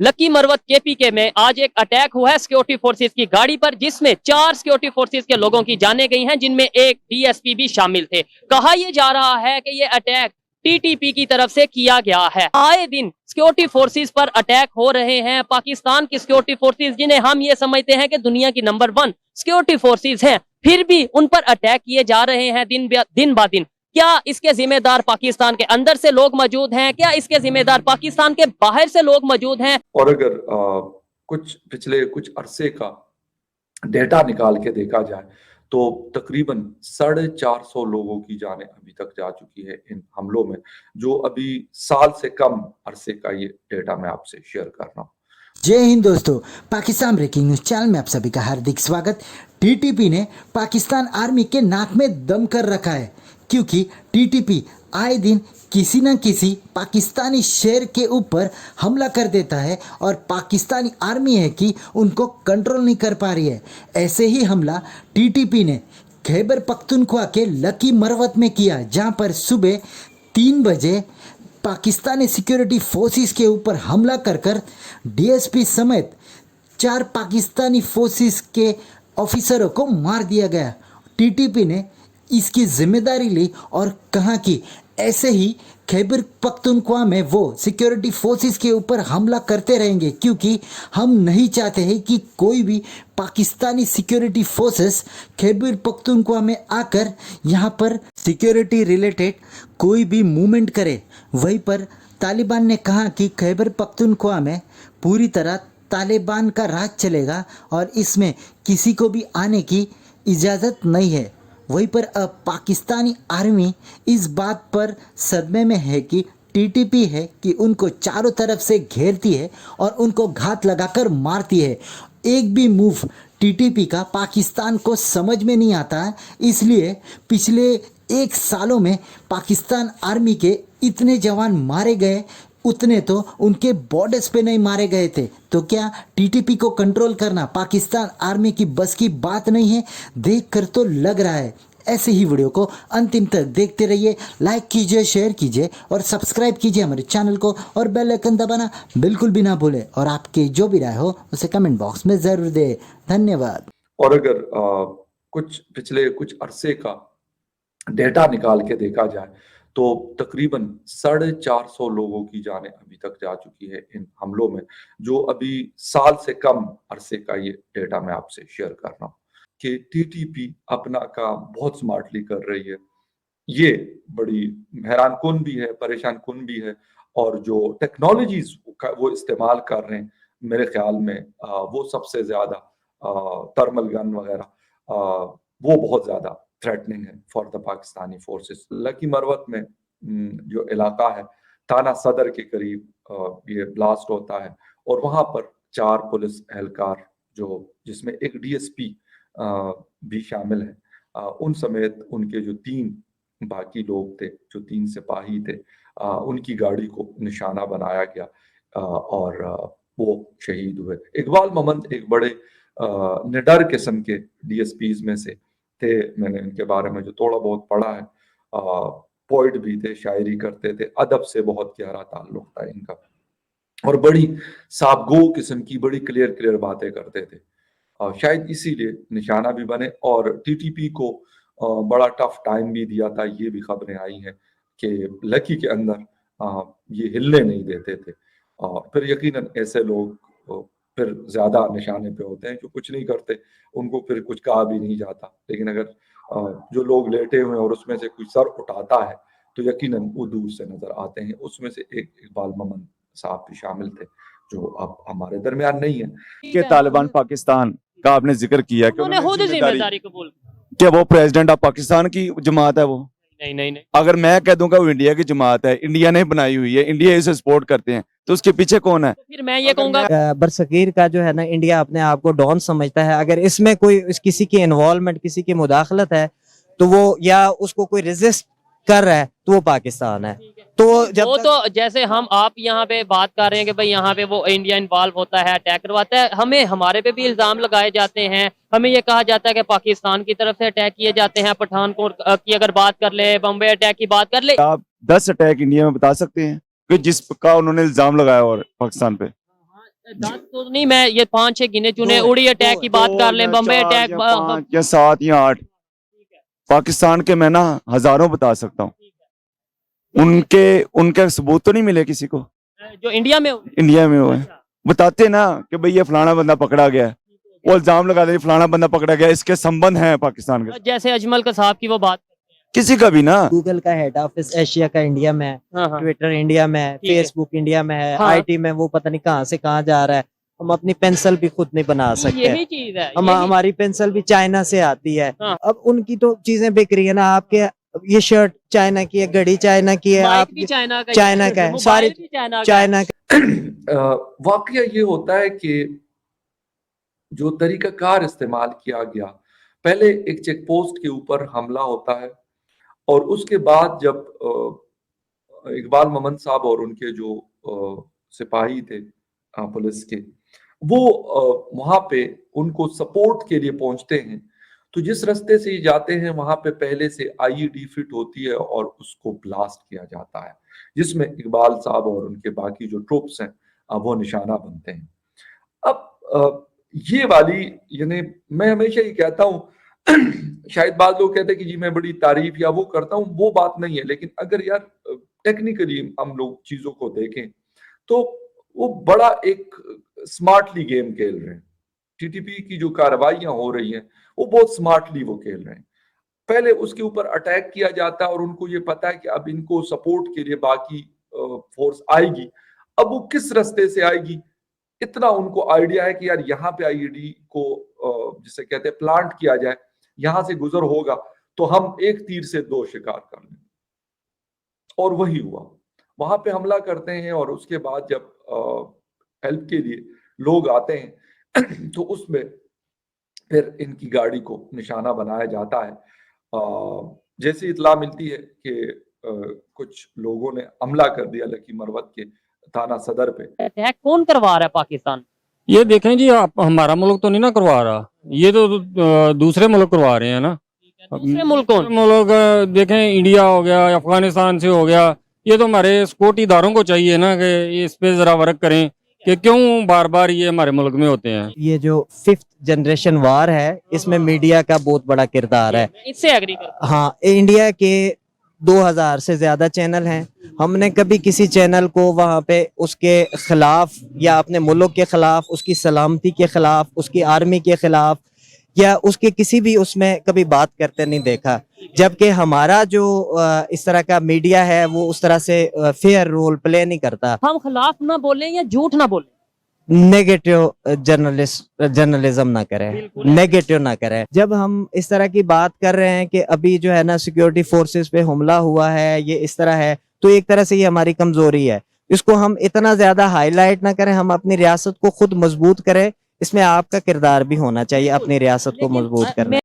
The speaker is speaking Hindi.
लकी मरवत केपीके में आज एक अटैक हुआ है सिक्योरिटी फोर्सेस की गाड़ी पर, जिसमें 4 सिक्योरिटी फोर्सेस के लोगों की जानें गई हैं, जिनमें एक डीएसपी भी शामिल थे। कहा यह जा रहा है कि यह अटैक टीटीपी की तरफ से किया गया है। आए दिन सिक्योरिटी फोर्सेस पर अटैक हो रहे हैं। पाकिस्तान की सिक्योरिटी फोर्सेस, जिन्हें हम ये समझते हैं कि दुनिया की नंबर 1 सिक्योरिटी फोर्सेस हैं, फिर भी उन पर अटैक किए जा रहे हैं दिन ब दिन। क्या इसके जिम्मेदार पाकिस्तान के अंदर से लोग मौजूद हैं? क्या इसके जिम्मेदार पाकिस्तान के बाहर से लोग मौजूद हैं? और अगर पिछले कुछ अरसे का डेटा निकाल के देखा जाए तो तकरीबन 450 लोगों की जानें अभी तक जा चुकी है इन हमलों में, जो अभी साल से कम अरसे का ये डेटा मैं आपसे शेयर कर रहा हूँ। जय हिंद दोस्तों, पाकिस्तान ब्रेकिंग न्यूज चैनल में आप सभी का हार्दिक स्वागत। टीटीपी ने पाकिस्तान आर्मी के नाक में दम कर रखा है, क्योंकि टीटीपी आए दिन किसी न किसी पाकिस्तानी शहर के ऊपर हमला कर देता है और पाकिस्तानी आर्मी है कि उनको कंट्रोल नहीं कर पा रही है। ऐसे ही हमला टीटीपी ने खैबर पख्तूनख्वा के लकी मरवत में किया, जहां पर सुबह 3 बजे पाकिस्तानी सिक्योरिटी फोर्सेस के ऊपर हमला कर डीएसपी समेत 4 पाकिस्तानी फोर्सेस के ऑफिसरों को मार दिया गया। टीटीपी ने इसकी जिम्मेदारी ली और कहा कि ऐसे ही खैबर पख्तूनख्वा में वो सिक्योरिटी फोर्सेस के ऊपर हमला करते रहेंगे, क्योंकि हम नहीं चाहते हैं कि कोई भी पाकिस्तानी सिक्योरिटी फोर्सेस खैबर पख्तूनख्वा में आकर यहाँ पर सिक्योरिटी रिलेटेड कोई भी मूवमेंट करे। वहीं पर तालिबान ने कहा कि खैबर पख्तूनख्वा में पूरी तरह तालिबान का राज चलेगा और इसमें किसी को भी आने की इजाज़त नहीं है। वहीं पर अब पाकिस्तानी आर्मी इस बात पर सदमे में है कि टीटीपी है कि उनको चारों तरफ से घेरती है और उनको घात लगाकर मारती है। एक भी मूव टीटीपी का पाकिस्तान को समझ में नहीं आता है, इसलिए पिछले 1 सालों में पाकिस्तान आर्मी के इतने जवान मारे गए, उतने तो उनके बॉर्डर्स पे नहीं मारे गए थे। तो क्या टीटीपी को कंट्रोल करना पाकिस्तान आर्मी की बस की बात नहीं है? देखकर तो लग रहा है। ऐसे ही वीडियो को अंतिम तक देखते रहिए, लाइक कीजिए, शेयर कीजिए और सब्सक्राइब कीजिए हमारे चैनल को, और बेल आइकन दबाना बिल्कुल भी ना भूलें। और आपकी जो भी राय हो उसे कमेंट बॉक्स में जरूर दें। धन्यवाद। और अगर पिछले कुछ अरसे का डेटा निकाल के देखा जाए तो तकरीबन 450 लोगों की जानें अभी तक जा चुकी है इन हमलों में, जो अभी साल से कम अरसे का ये डेटा मैं आपसे शेयर कर रहा हूँ कि टीटीपी अपना काम बहुत स्मार्टली कर रही है। ये बड़ी हैरान कुन भी है, परेशान कुन भी है, और जो टेक्नोलॉजीज वो इस्तेमाल कर रहे हैं, मेरे ख्याल में वो सबसे ज्यादा थर्मल गन वगैरह वो बहुत ज्यादा थ्रेटनिंग है for the Pakistani forces. Lucky Marwat में जो इलाका है, थाना सदर के करीब ये ब्लास्ट होता है और वहां पर 4 पुलिस एहलकार, जो जिसमें एक डीएसपी भी शामिल है, उन समेत उनके जो 3 बाकी लोग थे, जो 3 सिपाही थे, उनकी गाड़ी को निशाना बनाया गया और वो शहीद हुए। इकबाल मोहम्मद एक बड़े निडर किस्म के डीएसपीज में से थे। मैंने इनके बारे में जो थोड़ा बहुत पढ़ा है, पोइट भी थे, शायरी करते थे, अदब से बहुत गहरा ताल्लुक था इनका, और बड़ी साबगो किस्म की बड़ी क्लियर बातें करते थे। शायद इसीलिए निशाना भी बने और टीटीपी को बड़ा टफ टाइम भी दिया था। ये भी खबरें आई हैं कि लकी के अंदर ये हिलने नहीं देते थे। फिर यकीनन ऐसे लोग फिर ज्यादा निशाने पे होते हैं, जो कुछ नहीं करते, उनको फिर कुछ कहा भी नहीं जाता। लेकिन अगर जो लोग लेटे हुए और उसमें से कोई सर उठाता है तो यकीनन वो दूर से नजर आते हैं। उसमें से एक इकबाल मोहम्मद साहब भी शामिल थे, जो अब हमारे दरमियान नहीं है। कि तालिबान पाकिस्तान का आपने जिक्र किया कि उन्होंने खुद जिम्मेदारी कबूल। क्या वो प्रेसिडेंट ऑफ पाकिस्तान की जमात है? वो नहीं। अगर मैं कह दूंगा वो इंडिया की जमात है, इंडिया ने बनाई हुई है, इंडिया इसे सपोर्ट करते हैं, तो उसके पीछे कौन है? तो फिर मैं ये कहूंगा, बरसगीर का जो है ना, इंडिया अपने आप को डॉन समझता है। अगर इसमें कोई किसी की इन्वॉल्वमेंट, किसी की मुदाखलत है, तो वो या उसको कोई रेजिस्ट कर रहा है, तो वो पाकिस्तान है। तो जब वो तो जैसे हम आप यहाँ पे बात कर रहे हैं कि भाई यहाँ पे वो इंडिया इन्वॉल्व होता है, अटैक करवाता है, हमें हमारे पे भी इल्जाम लगाए जाते हैं। हमें ये कहा जाता है कि पाकिस्तान की तरफ से अटैक किए जाते हैं। पठानकोट की अगर बात कर ले, बम्बे अटैक की बात कर ले, आप 10 अटैक इंडिया में बता सकते हैं कि जिसका उन्होंने इल्जाम लगाया और पाकिस्तान पे? 10 तो नहीं, मैं ये 5-6 गिने चुने उड़ी अटैक की बात कर लें, बम्बई अटैक, 5 या 7 या 8 पाकिस्तान के मैं ना हजारों बता सकता हूँ। उनके सबूत तो नहीं मिले किसी को जो इंडिया में इंडिया में हुए। बताते ना कि भाई ये फलाना बंदा पकड़ा गया है, वो इल्जाम लगा दे फलाना बंदा पकड़ा गया, इसके संबंध हैं पाकिस्तान के। जैसे अजमल कसाब की वो बात, किसी का भी ना। गूगल का हेड ऑफिस एशिया का इंडिया में है, हाँ हाँ, ट्विटर इंडिया में है, ठीक है। फेसबुक इंडिया में है, हाँ। आईटी में वो पता नहीं कहाँ से कहाँ जा रहा है। हम अपनी पेंसिल भी खुद नहीं बना सकते। यही चीज है, हमारी पेंसिल भी चाइना से आती है। हाँ। अब उनकी तो चीजें बिक रही है ना। आपके ये शर्ट चाइना की है, घड़ी चाइना की है, माइक आप भी चाइना का चाइना का है, सारी मोबाइल भी चाइना का है। चाइना का। वाकया ये होता है कि जो तरीकाकार इस्तेमाल किया गया, पहले एक चेक पोस्ट के ऊपर हमला होता है और उसके बाद जब इकबाल मोहम्मद साहब और उनके जो सिपाही थे पुलिस के, वो वहां पे उनको सपोर्ट के लिए पहुंचते हैं, तो जिस रास्ते से ये जाते हैं वहां पे पहले से आईईडी फिट होती है और उसको ब्लास्ट किया जाता है, जिसमें इकबाल साहब और उनके बाकी जो ट्रूप्स हैं वो निशाना बनते हैं। अब ये वाली, यानी मैं हमेशा ये कहता हूँ शायद बाद लोग कहते हैं कि जी मैं बड़ी तारीफ या वो करता हूँ, वो बात नहीं है, लेकिन अगर यार टेक्निकली हम लोग चीजों को देखें तो वो बड़ा एक स्मार्टली गेम खेल रहे हैं। टीटीपी की जो कार्रवाइयां हो रही हैं वो बहुत स्मार्टली वो खेल रहे हैं। पहले उसके ऊपर अटैक किया जाता है और उनको ये पता है कि अब इनको सपोर्ट के लिए बाकी फोर्स आएगी, अब वो किस रास्ते से आएगी इतना उनको आइडिया है कि यार यहाँ पे आईईडी को जिसे कहते हैं प्लांट किया जाए, यहां से गुजर होगा तो हम एक तीर से 2 शिकार कर लेंगे। और वही हुआ, वहां पे हमला करते हैं और उसके बाद जब हेल्प के लिए लोग आते हैं तो उसमें फिर इनकी गाड़ी को निशाना बनाया जाता है। जैसे इतला मिलती है कि कुछ लोगों ने हमला कर दिया लकी मरवत के थाना सदर पे। अटैक कौन करवा रहा है पाकिस्तान? ये देखें जी, आप हमारा मुल्क तो नहीं ना करवा रहा, ये तो दूसरे मुल्क करवा रहे हैं ना। दूसरे मुल्क कौन? मुल्क देखें, इंडिया हो गया, अफगानिस्तान से हो गया, ये तो हमारे सिक्योरिटी इदारों को चाहिए ना कि इस पे जरा वर्क करें कि क्यों बार बार ये हमारे मुल्क में होते हैं। ये जो 5th जनरेशन वार है, इसमें मीडिया का बहुत बड़ा किरदार है। इससे एग्री कर। हाँ, इंडिया के 2000 से ज्यादा चैनल हैं। हमने कभी किसी चैनल को वहाँ पे उसके खिलाफ या अपने मुल्क के खिलाफ, उसकी सलामती के खिलाफ, उसकी आर्मी के खिलाफ या उसके किसी भी उसमें कभी बात करते नहीं देखा। जबकि हमारा जो इस तरह का मीडिया है वो उस तरह से फेयर रोल प्ले नहीं करता। हम खिलाफ ना बोलें या झूठ ना बोलें, नेगेटिव जर्नलिज्म ना करें, नेगेटिव ना करें। जब हम इस तरह की बात कर रहे हैं कि अभी जो है ना सिक्योरिटी फोर्सेस पे हमला हुआ है, ये इस तरह है, तो एक तरह से ये हमारी कमजोरी है। इसको हम इतना ज्यादा हाईलाइट ना करें, हम अपनी रियासत को खुद मजबूत करें। इसमें आपका किरदार भी होना चाहिए अपनी रियासत को मजबूत करने